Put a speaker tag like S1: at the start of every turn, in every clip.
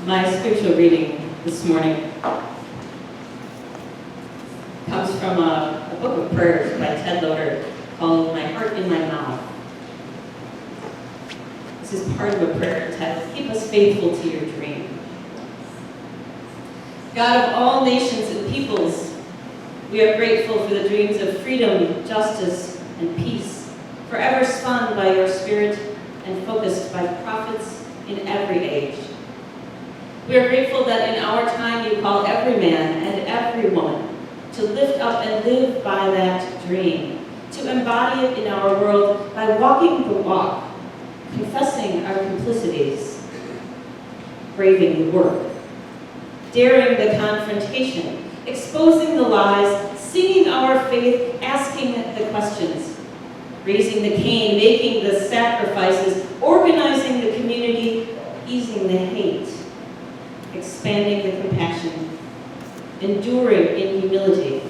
S1: My scriptural reading this morning comes from a book of prayers by Ted Loder called My Heart in My Mouth. This is part of a prayer entitled, Keep Us Faithful to Your Dream. God of all nations and peoples, we are grateful for the dreams of freedom, justice, and peace, forever spun by your Spirit and focused by prophets in every age. We are grateful that in our time you call every man and every woman to lift up and live by that dream, to embody it in our world by walking the walk, confessing our complicities, braving the work, daring the confrontation, exposing the lies, singing our faith, asking the questions, raising the cane, making the sacrifices, organizing the community, easing the hate, expanding the compassion, enduring in humility,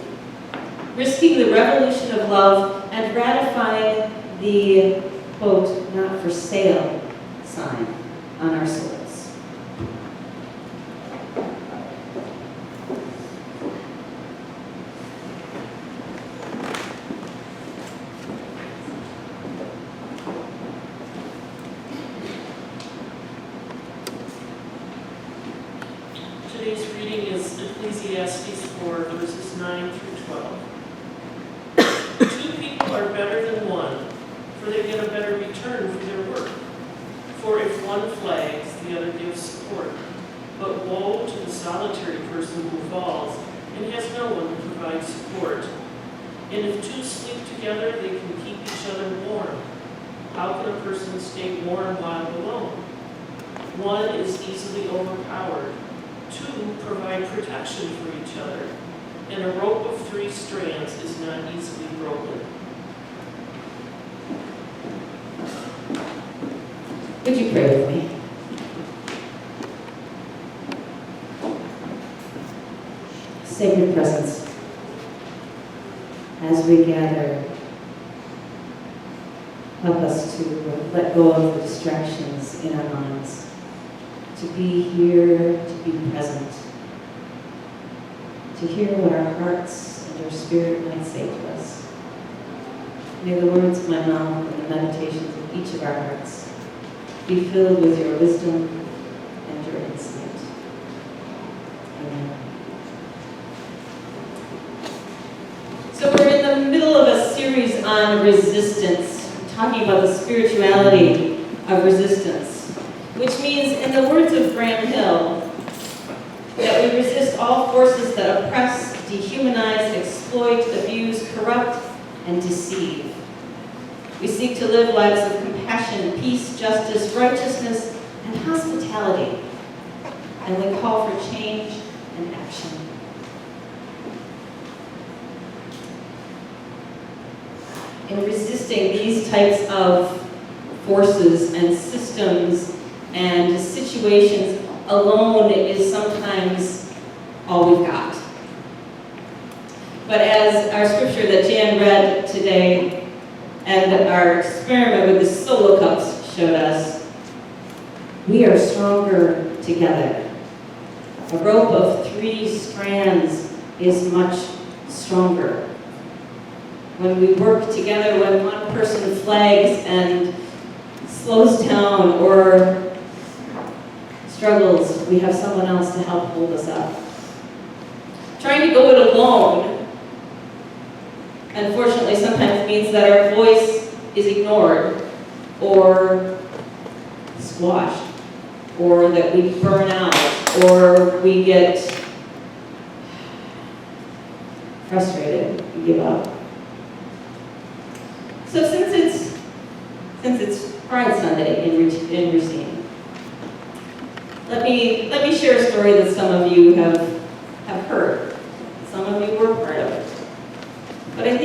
S1: risking the revolution of love, and ratifying the, quote, not for sale sign on our souls.
S2: Today's reading is Ecclesiastes 4, verses 9 through 12. Two people are better than one, for they get a better return for their work. For if one flags, the other gives support. But woe to the solitary person who falls and has no one to provide support. And if two sleep together, they can keep each other warm. How can a person stay warm while alone? One is easily overpowered. Two provide protection for each other, and a rope of 3 strands is not easily broken.
S1: Would you pray with me? Sacred presence, as we gather, help us to let go of the distractions in our minds, to be here, to be present, to hear what our hearts and our spirit might say to us. May the words of my mouth and the meditations of each of our hearts be filled with your wisdom and your insight. Amen. So we're in the middle of a series on resistance, talking about the spirituality of resistance, which means, in the words of Graham Hill, that we resist all forces that oppress, dehumanize, exploit, abuse, corrupt, and deceive. We seek to live lives of compassion, peace, justice, righteousness, and hospitality. And we call for change and action. In resisting these types of forces and systems and situations, alone is sometimes all we've got. But as our scripture that Jan read today and our experiment with the solo cups showed us, we are stronger together. A rope of 3 strands is much stronger. When we work together, when one person flags and slows down or struggles, we have someone else to help hold us up. Trying to go it alone, unfortunately, sometimes means that our voice is ignored or squashed, or that we burn out, or we get frustrated and give up. So since it's Pride Sunday in Racine, let me share a story that some of you have heard. Some of you were part of it. But I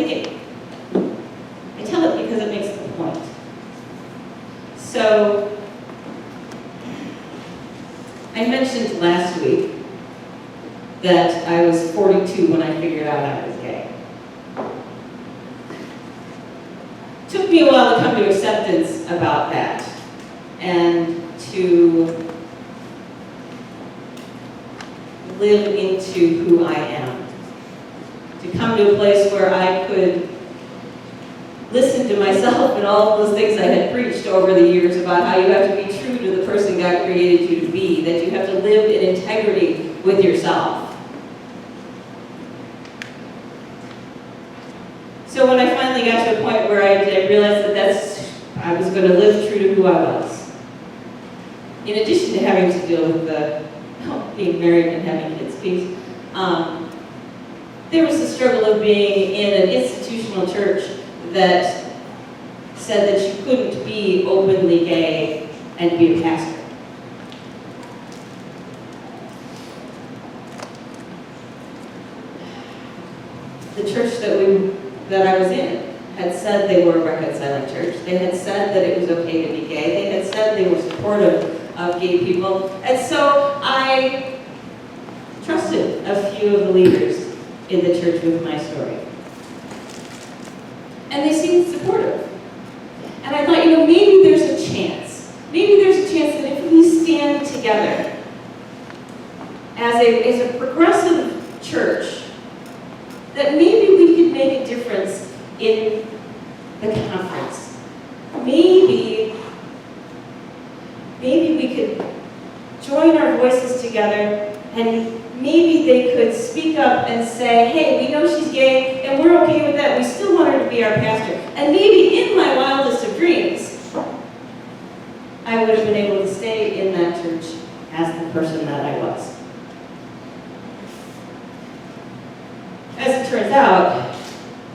S1: tell it because it makes the point. So, I mentioned last week that I was 42 when I figured out I was gay. Took me a while to come to acceptance about that and to live into who I am. To come to a place where I could listen to myself and all of those things I had preached over the years about how you have to be true to the person God created you to be, that you have to live in integrity with yourself. So when I finally got to a point where I realized that I was going to live true to who I was, in addition to having to deal with being married and having kids piece, there was the struggle of being in an institutional church that said that you couldn't be openly gay and be a pastor. The church that I was in had said they were a reconciling church. They had said that it was okay to be gay. They had said they were supportive of gay people. And so I trusted a few of the leaders in the church with my story. And they seemed supportive. And I thought, maybe there's a chance. Maybe there's a chance that if we stand together as a progressive church, that maybe we could make a difference in the conference. Maybe we could join our voices together, and maybe they could speak up and say, hey, we know she's gay, and we're okay with that. We still want her to be our pastor. And maybe in my wildest of dreams, I would have been able to stay in that church as the person that I was. As it turns out,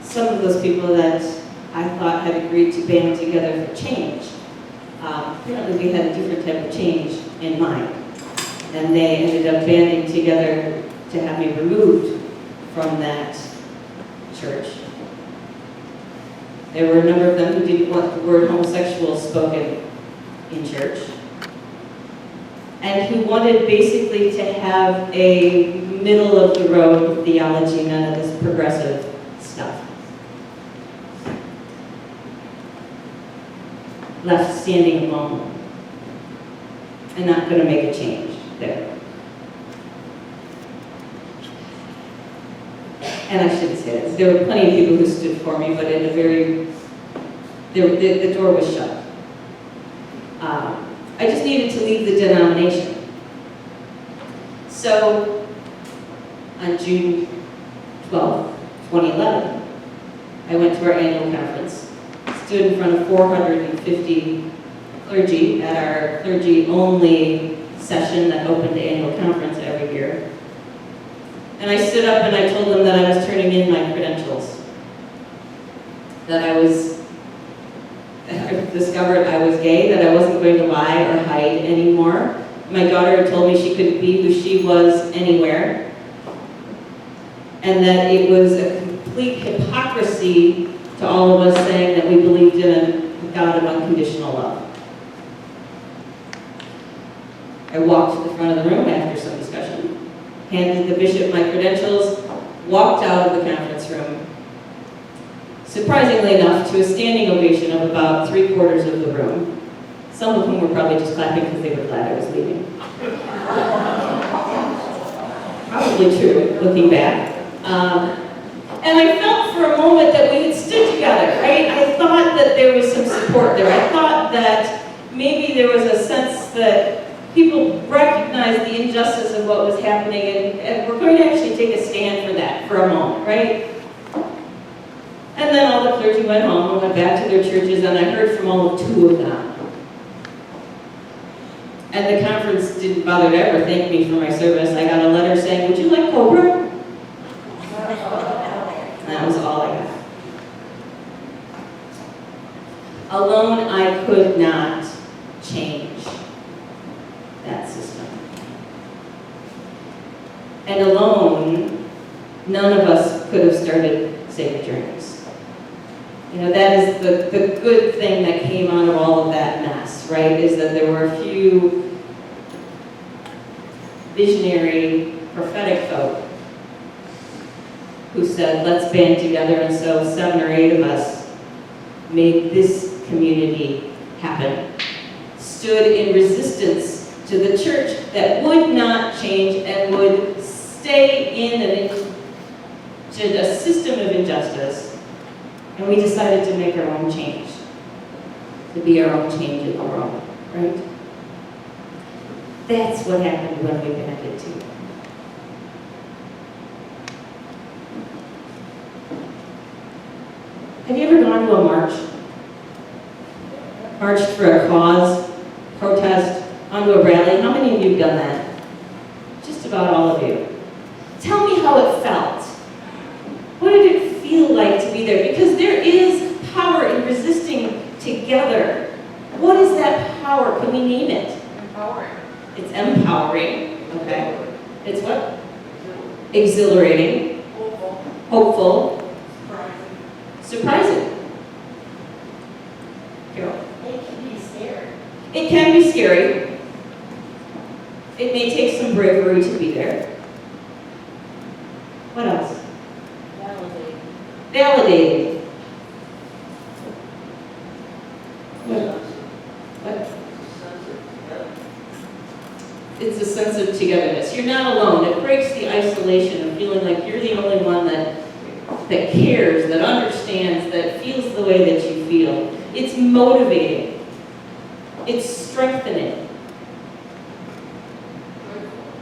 S1: some of those people that I thought had agreed to band together for change, apparently we had a different type of change in mind. And they ended up banding together to have me removed from that church. There were a number of them who didn't want the word homosexual spoken in church, and who wanted basically to have a middle-of-the-road theology, none of this progressive stuff. Left standing alone and not going to make a change there. And I shouldn't say this. There were plenty of people who stood for me, but in a very, the door was shut. I just needed to leave the denomination. So, on June 12, 2011, I went to our annual conference, stood in front of 450 clergy at our clergy-only session that opened the annual conference every year. And I stood up and I told them that I was turning in my credentials. That I discovered I was gay, that I wasn't going to lie or hide anymore. My daughter had told me she couldn't be who she was anywhere. And that it was a complete hypocrisy to all of us saying that we believed in a God of unconditional love. I walked to the front of the room after some discussion, handed the bishop my credentials, walked out of the conference room, surprisingly enough, to a standing ovation of about 3/4 of the room, some of whom were probably just clapping because they were glad I was leaving. Probably true, looking back. And I felt for a moment that we had stood together, right? I thought that there was some support there. I thought that maybe there was a sense that people recognized the injustice of what was happening, and we're going to actually take a stand for that for a moment, right? And then all the clergy went home and went back to their churches, and I heard from all of 2 of them. And the conference didn't bother to ever thank me for my service. I got a letter saying, would you like Cobra? And that was all I got. Alone, I could not change that system. And alone, none of us could have started Sacred Journeys. That is the good thing that came out of all of that mess, right? Is that there were a few visionary, prophetic folk who said, let's band together, and so 7 or 8 of us made this community happen. Stood in resistance to the church that would not change and would stay in a system of injustice, and we decided to make our own change, to be our own change in the world, right? That's what happened when we banded too. Have you ever gone to a march? Marched for a cause, protest, onto a rally? How many of you have done that? Just about all of you. Tell me how it felt. What did it feel like to be there? Because there is power in resisting together. What is that power? Can we name it?
S3: Empowering.
S1: It's empowering. Okay. It's what? Exhilarating. Hopeful. Surprising. Carol.
S3: It can be scary.
S1: It can be scary. It may take some bravery to be there. What else?
S3: Validating.
S1: Validating. What? It's a sense of togetherness. You're not alone. It breaks the isolation of feeling like you're the only one that cares, that understands, that feels the way that you feel. It's motivating. It's strengthening.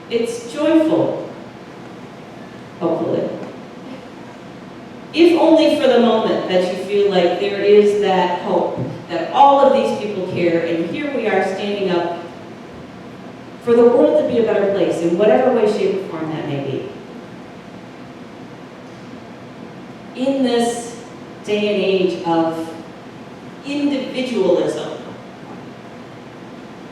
S1: It's joyful, hopefully. If only for the moment that you feel like there is that hope, that all of these people care, and here we are standing up for the world to be a better place in whatever way, shape, or form that may be. In this day and age of individualism,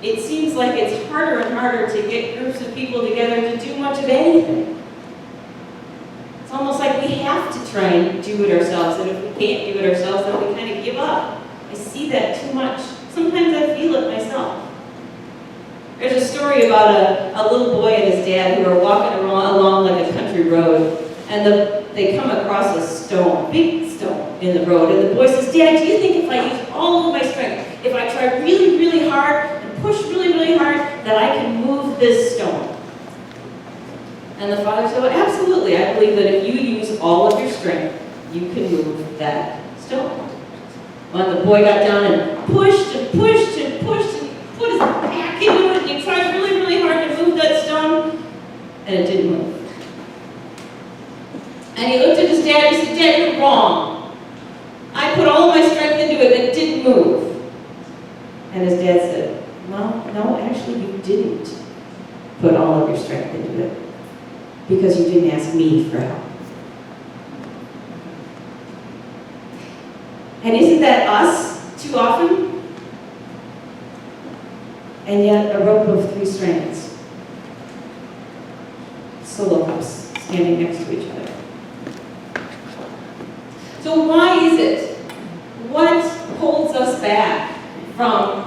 S1: it seems like it's harder and harder to get groups of people together to do much of anything. It's almost like we have to try and do it ourselves, and if we can't do it ourselves, then we kind of give up. I see that too much. Sometimes I feel it myself. There's a story about a little boy and his dad who are walking along like a country road, and they come across a stone, big stone in the road, and the boy says, "Dad, do you think if I use all of my strength, if I try really, really hard and push really, really hard, that I can move this stone?" And the father said, "Well, absolutely. I believe that if you use all of your strength, you can move that stone." Well, the boy got down and pushed and pushed and pushed and put his back into it, and he tried really, really hard to move that stone, and it didn't move. And he looked at his dad and he said, "Dad, you're wrong. I put all of my strength into it and it didn't move." And his dad said, "Well, no, actually you didn't put all of your strength into it because you didn't ask me for help." And isn't that us too often? And yet a rope of 3 strands, solo cups standing next to each other. So why is it? What holds us back from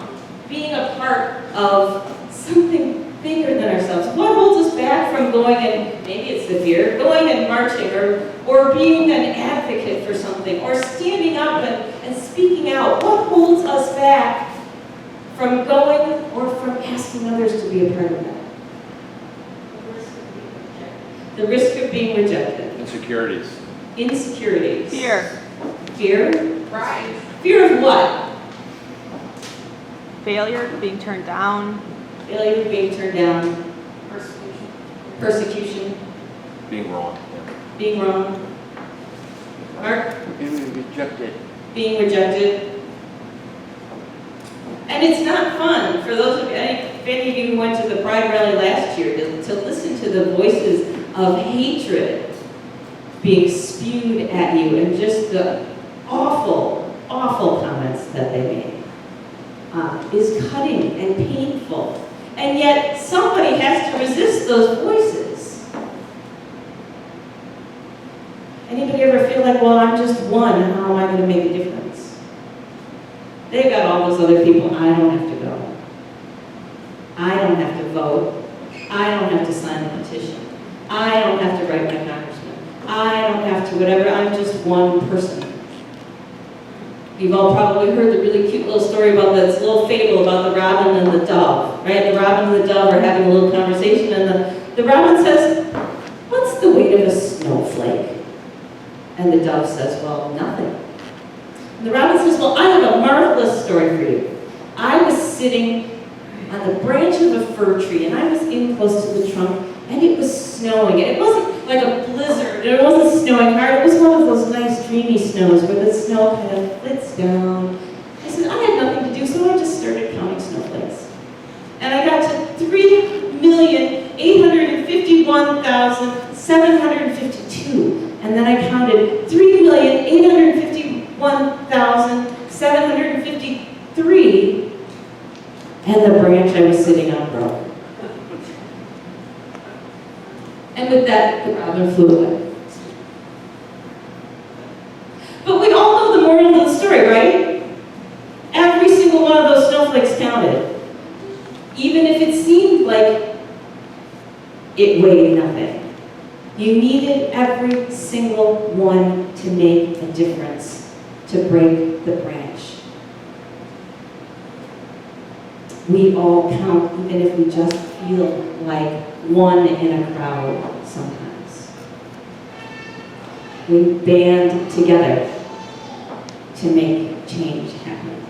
S1: being a part of something bigger than ourselves? What holds us back from going and, maybe it's the fear, going and marching or being an advocate for something or standing up and speaking out? What holds us back from going or from asking others to be a part of that? The risk of being rejected.
S4: Insecurities.
S1: Insecurities.
S5: Fear.
S1: Fear?
S3: Pride.
S1: Fear of what?
S5: Failure, being turned down.
S1: Failure, being turned down.
S3: Persecution.
S1: Persecution.
S4: Being wrong.
S1: Being wrong. Mark?
S4: Being rejected.
S1: Being rejected. And it's not fun for those of you, if any of you who went to the Pride rally last year, to listen to the voices of hatred being spewed at you and just the awful, awful comments that they made is cutting and painful. And yet somebody has to resist those voices. Anybody ever feel like, well, I'm just one, how am I going to make a difference? They've got all those other people. I don't have to go. I don't have to vote. I don't have to sign a petition. I don't have to write my congressman. I don't have to whatever. I'm just one person. You've all probably heard the really cute little story about this little fable about the robin and the dove, right? The robin and the dove are having a little conversation, and the robin says, "What's the weight of a snowflake? And the dove says, well, nothing. And the robin says, well, I have a marvelous story for you. I was sitting on the branch of a fir tree, and I was in close to the trunk, and it was snowing. And it wasn't like a blizzard, it wasn't snowing hard. It was one of those nice dreamy snows where the snow kind of flits down. I said, I had nothing to do, so I just started counting snowflakes. And I got to 3,851,752. And then I counted 3,851,753. And the branch I was sitting on broke. And with that, the robin flew away. But we all know the moral of the story, right? Every single one of those snowflakes counted. Even if it seemed like it weighed nothing. You needed every single one to make a difference, to break the branch. We all count, even if we just feel like one in a crowd sometimes. We band together to make change happen.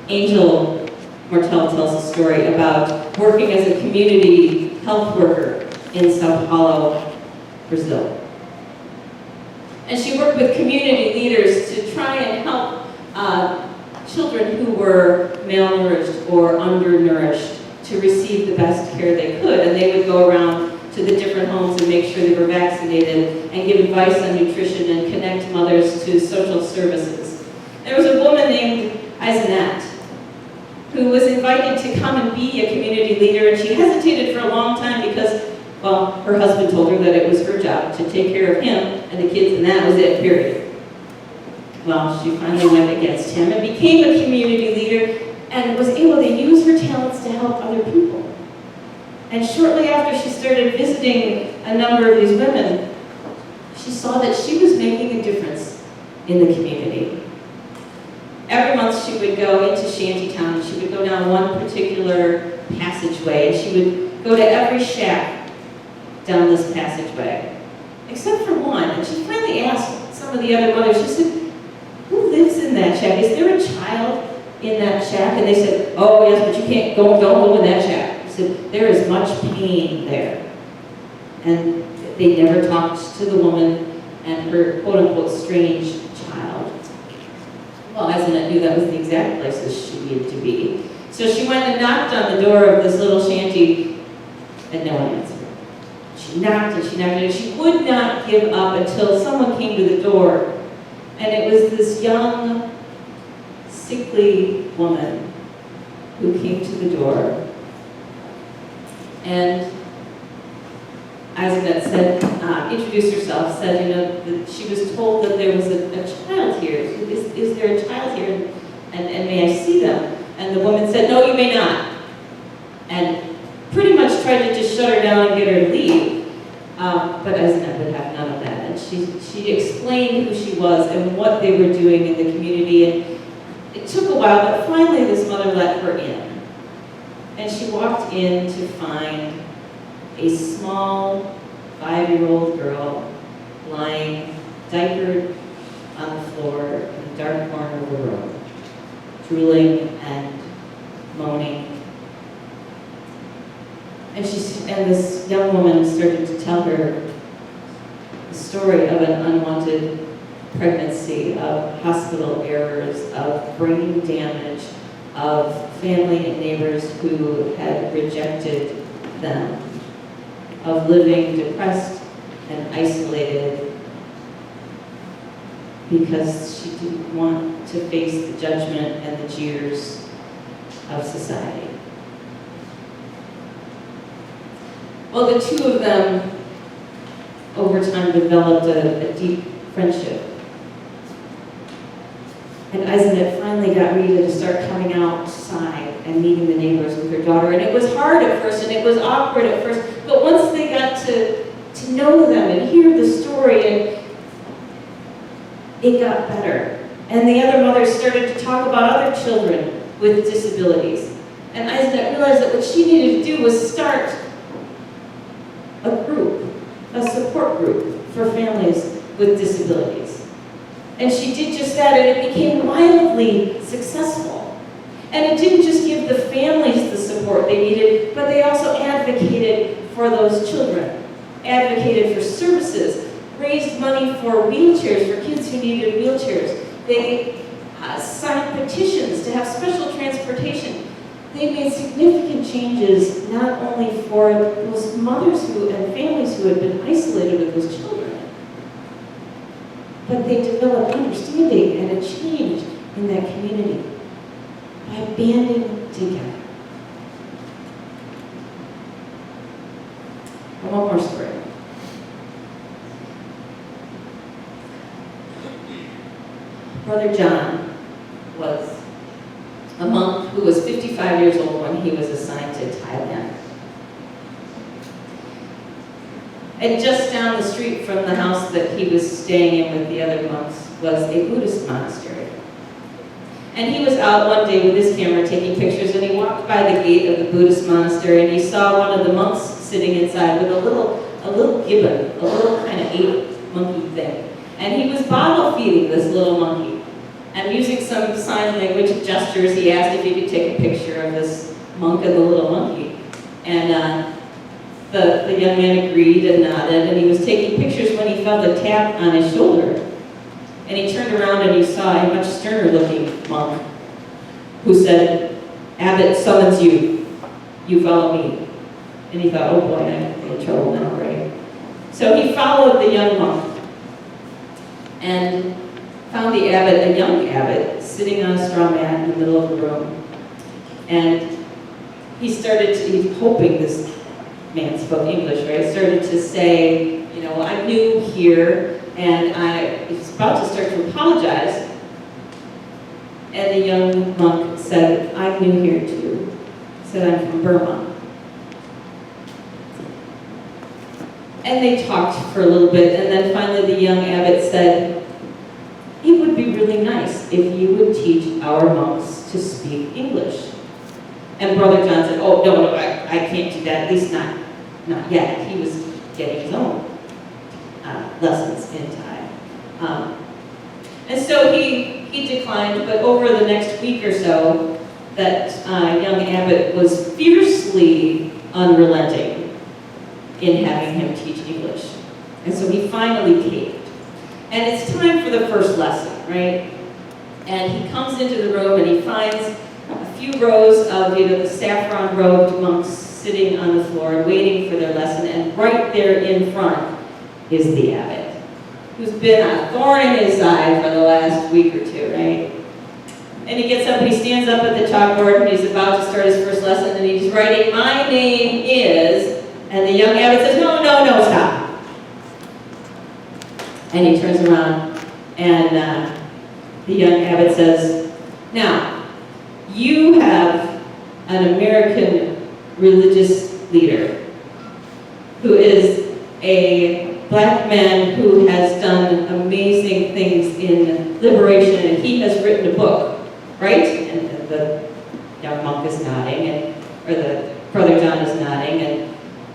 S1: Angel Martel tells a story about working as a community health worker in Sao Paulo, Brazil. And she worked with community leaders to try and help children who were malnourished or undernourished to receive the best care they could. And they would go around to the different homes and make sure they were vaccinated and give advice on nutrition and connect mothers to social services. There was a woman named Aizenette who was invited to come and be a community leader, and she hesitated for a long time because, well, her husband told her that it was her job to take care of him and the kids, and that was it, period. Well, she finally went against him and became a community leader and was able to use her talents to help other people. And shortly after she started visiting a number of these women, she saw that she was making a difference in the community. Every month she would go into Shantytown and she would go down one particular passageway and she would go to every shack down this passageway, except for one. And she finally asked some of the other mothers, she said, who lives in that shack? Is there a child in that shack? And they said, oh yes, but you can't don't go in that shack. She said, there is much pain there. And they never talked to the woman and her quote-unquote strange child. Well, Aizenette knew that was the exact places she needed to be. So she went and knocked on the door of this little shanty, and no one answered. She knocked and she knocked and she would not give up until someone came to the door. And it was this young, sickly woman who came to the door. And Aizenette said, introduced herself, said, you know, that she was told that there was a child here. Is there a child here? And may I see them? And the woman said, no, you may not. And pretty much tried to just shut her down and get her to leave. But Aizenette would have none of that. And she explained who she was and what they were doing in the community. And it took a while, but finally this mother let her in. And she walked in to find a small 5-year-old girl lying diapered on the floor in the dark corner of the room, drooling and moaning. And this young woman started to tell her the story of an unwanted pregnancy, of hospital errors, of brain damage, of family and neighbors who had rejected them, of living depressed and isolated because she didn't want to face the judgment and the jeers of society. Well, the two of them, over time, developed a deep friendship. And Aizenette finally got Rita to start coming outside and meeting the neighbors with her daughter. And it was hard at first, and it was awkward at first, but once they got to know them and hear the story, and it got better. And the other mothers started to talk about other children with disabilities. And Aizenette realized that what she needed to do was start families with disabilities. And she did just that, and it became wildly successful. And it didn't just give the families the support they needed, but they also advocated for those children, advocated for services, raised money for wheelchairs, for kids who needed wheelchairs. They signed petitions to have special transportation. They made significant changes not only for those mothers and families who had been isolated with those children, but they developed understanding and a change in that community by banding together. And one more story. Brother John was a monk who was 55 years old when he was assigned to Thailand. And just down the street from the house that he was staying in with the other monks was a Buddhist monastery. And he was out one day with his camera taking pictures, and he walked by the gate of the Buddhist monastery, and he saw one of the monks sitting inside with a little gibbon, a little kind of ape monkey thing. And he was bottle feeding this little monkey. And using some sign language gestures, he asked if he could take a picture of this monk and the little monkey. And the young man agreed and nodded, and he was taking pictures when he felt a tap on his shoulder. And he turned around and he saw a much sterner looking monk who said, "Abbot summons you. You follow me." And he thought, oh boy, I'm in trouble now, right? So he followed the young monk and found the abbot, a young abbot, sitting on a straw mat in the middle of the room. And he's hoping this man spoke English, right? Started to say, I'm new here, and I was about to start to apologize. And the young monk said, "I'm new here too." He said, "I'm from Burma." And they talked for a little bit, and then finally the young abbot said, "It would be really nice if you would teach our monks to speak English." And Brother John said, "Oh, no, I can't do that, at least not yet." He was getting his own lessons in Thai. And so he declined, but over the next week or so, that young abbot was fiercely unrelenting in having him teach English. And so he finally caved. And it's time for the first lesson, right? And he comes into the room and he finds a few rows of the saffron-robed monks sitting on the floor waiting for their lesson, and right there in front is the abbot, who's been a thorn in his side for the last week or two, right? And he gets up and he stands up at the chalkboard and he's about to start his first lesson, and he's writing, "My name is," and the young abbot says, no, stop. And he turns around and the young abbot says, "Now, you have an American religious leader who is a black man who has done amazing things in liberation, and he has written a book, right?" And the young monk is nodding, or the Brother John is nodding,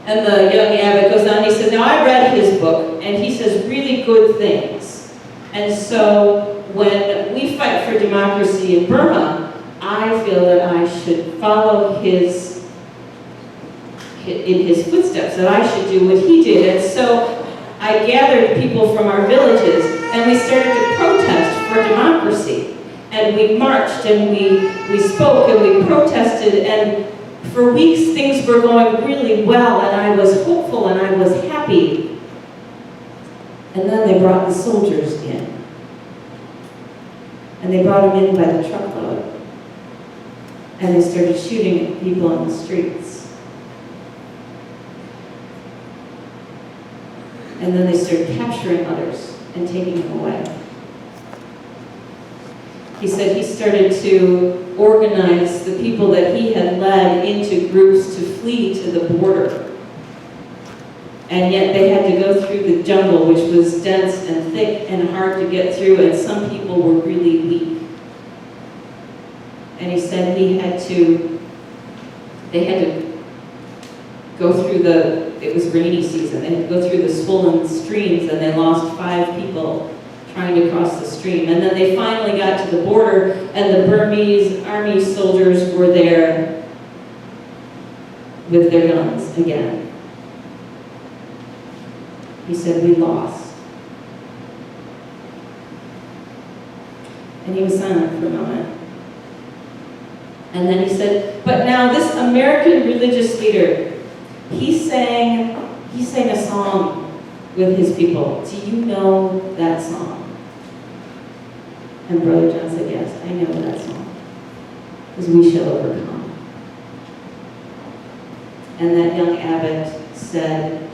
S1: and the young abbot goes on, he says, "Now I read his book, and he says really good things. And so when we fight for democracy in Burma, I feel that I should follow in his footsteps, that I should do what he did." And so I gathered people from our villages, and we started to protest for democracy. And we marched, and we spoke, and we protested, and for weeks things were going really well, and I was hopeful, and I was happy. And then they brought the soldiers in. And they brought them in by the truckload. And they started shooting at people on the streets. And then they started capturing others and taking them away. He said he started to organize the people that he had led into groups to flee to the border. And yet they had to go through the jungle, which was dense and thick and hard to get through, and some people were really weak. And he said they had to go through it was rainy season, they had to go through the swollen streams, and they lost 5 people trying to cross the stream. And then they finally got to the border, and the Burmese army soldiers were there with their guns again. He said, we lost. And he was silent for a moment. And then he said, but now this American religious leader, he sang a song with his people. Do you know that song? And Brother John said, yes, I know that song. Because we shall overcome. And that young abbot said,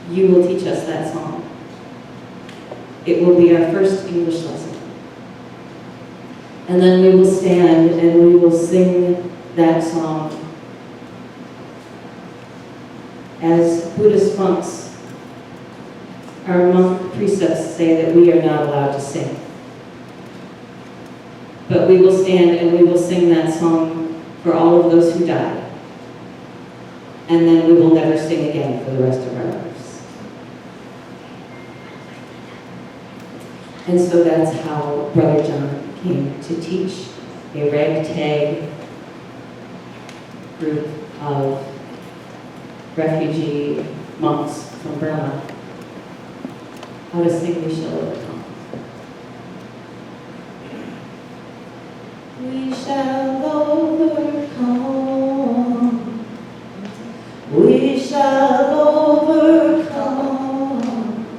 S1: you will teach us that song. It will be our first English lesson. And then we will stand and we will sing that song. As Buddhist monks, our monk precepts say that we are not allowed to sing. But we will stand and we will sing that song for all of those who died. And then we will never sing again for the rest of our lives. And so that's how Brother John came to teach a ragtag group of refugee monks from Burma how to sing We Shall Overcome. We shall overcome. We shall overcome.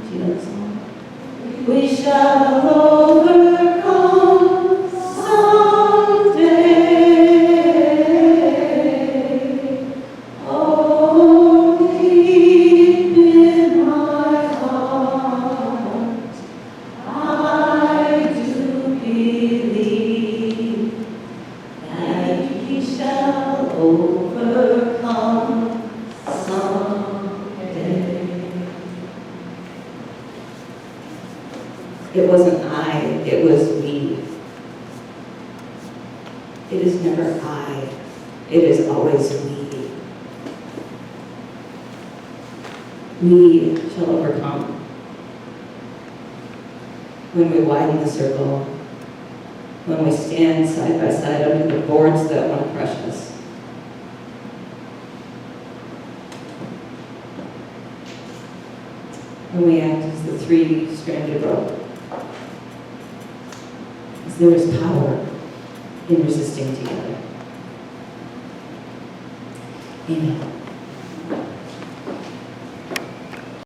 S1: Do you know the song? We shall overcome someday. Oh, deep in my heart, I do believe that we shall overcome someday. It wasn't I, it was we. It is never I, it is always we. We shall overcome. When we widen the circle, when we stand side by side under the boards that want to crush us. When we act as the 3-stranded rope. Because there is power in resisting together. Amen.